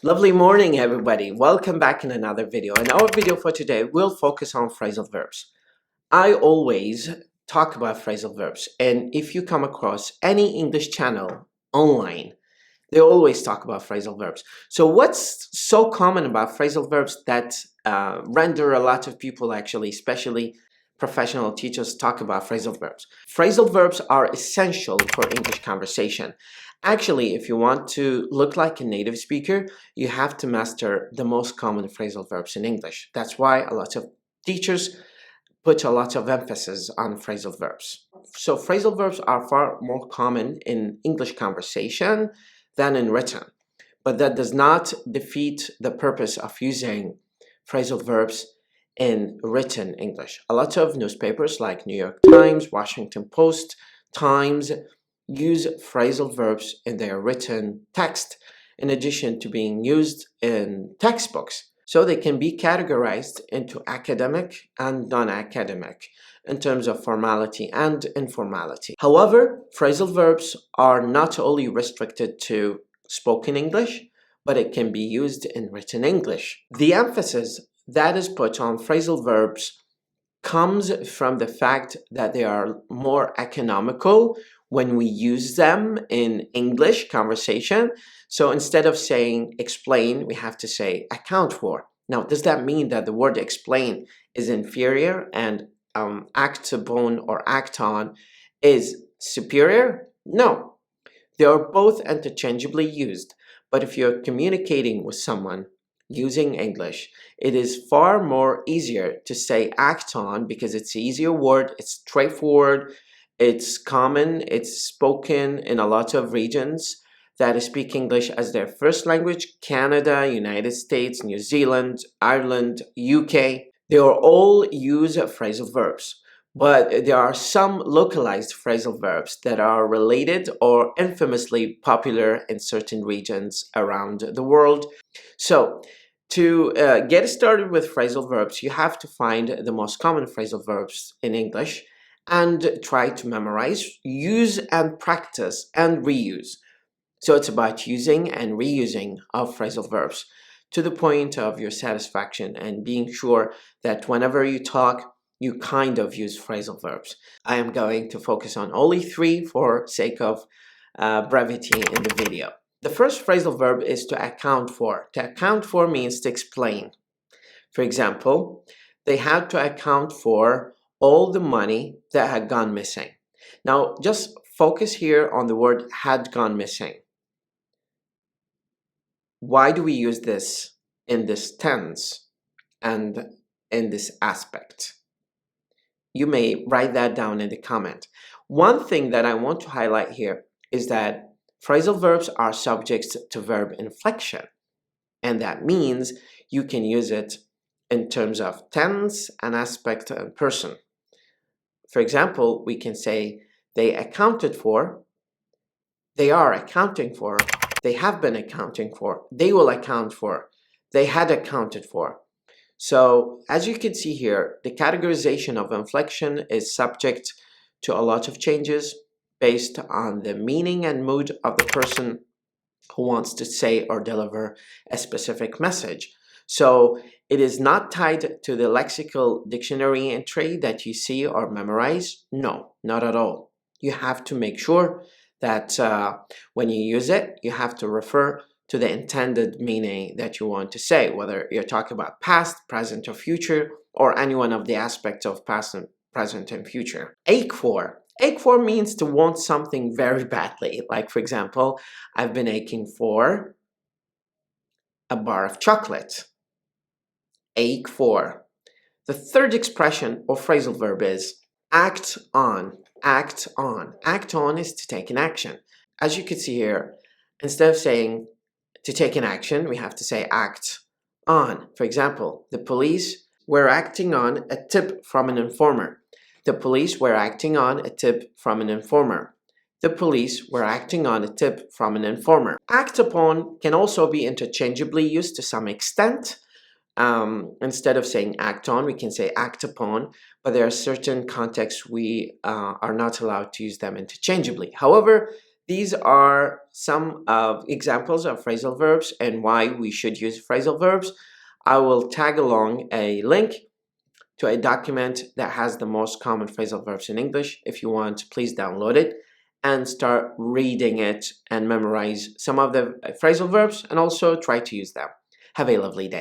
Lovely morning, everybody. Welcome back in another video. In our video for today, we'll focus on phrasal verbs. I always talk about phrasal verbs, and if you come across any English channel online, they always talk about phrasal verbs. So what's so common about phrasal verbs that render a lot of people, actually, especially professional teachers, talk about phrasal verbs? Phrasal verbs are essential for English conversation. Actually, if you want to look like a native speaker, you have to master the most common phrasal verbs in English. That's why a lot of teachers put a lot of emphasis on phrasal verbs. So phrasal verbs are far more common in English conversation than in written, but that does not defeat the purpose of using phrasal verbs in written English. A lot of newspapers like New York Times, Washington Post, Times use phrasal verbs in their written text in addition to being used in textbooks. So they can be categorized into academic and non-academic in terms of formality and informality. However, phrasal verbs are not only restricted to spoken English, but it can be used in written English. The emphasis that is put on phrasal verbs comes from the fact that they are more economical when we use them in English conversation. So instead of saying explain, we have to say account for. Now, does that mean that the word explain is inferior and act upon or act on is superior? No, they are both interchangeably used. But if you're communicating with someone using English, it is far more easier to say act on because it's an easier word, it's straightforward, it's common, it's spoken in a lot of regions that speak English as their first language: Canada, United States, New Zealand, Ireland, UK. They are all use phrasal verbs, but there are some localized phrasal verbs that are related or infamously popular in certain regions around the world. So to get started with phrasal verbs, you have to find the most common phrasal verbs in English and try to memorize, use and practice and reuse. So it's about using and reusing of phrasal verbs to the point of your satisfaction and being sure that whenever you talk, you kind of use phrasal verbs. I am going to focus on only three for sake of brevity in the video. The first phrasal verb is to account for. To account for means to explain. For example, they had to account for all the money that had gone missing. Now, just focus here on the word had gone missing. Why do we use this in this tense and in this aspect? You may write that down in the comment. One thing that I want to highlight here is that phrasal verbs are subjects to verb inflection, and that means you can use it in terms of tense and aspect and person. For example, we can say they accounted for, they are accounting for, they have been accounting for, they will account for, they had accounted for. So as you can see here, the categorization of inflection is subject to a lot of changes based on the meaning and mood of the person who wants to say or deliver a specific message. So it is not tied to the lexical dictionary entry that you see or memorize. No, not at all. You have to make sure that when you use it, you have to refer to the intended meaning that you want to say, whether you're talking about past, present, or future, or any one of the aspects of past and present and future. Ache for. Ache for means to want something very badly. Like, for example, I've been aching for a bar of chocolate. Ache for. The third expression or phrasal verb is act on. Act on. Act on is to take an action. As you can see here, instead of saying to take an action, we have to say act on. For example, the police were acting on a tip from an informer. The police were acting on a tip from an informer. The police were acting on a tip from an informer. Act upon can also be interchangeably used to some extent. Instead of saying act on, we can say act upon, but there are certain contexts we are not allowed to use them interchangeably. However, these are some of examples of phrasal verbs and why we should use phrasal verbs. I will tag along a link to a document that has the most common phrasal verbs in English. If you want, please download it and start reading it and memorize some of the phrasal verbs and also try to use them. Have a lovely day.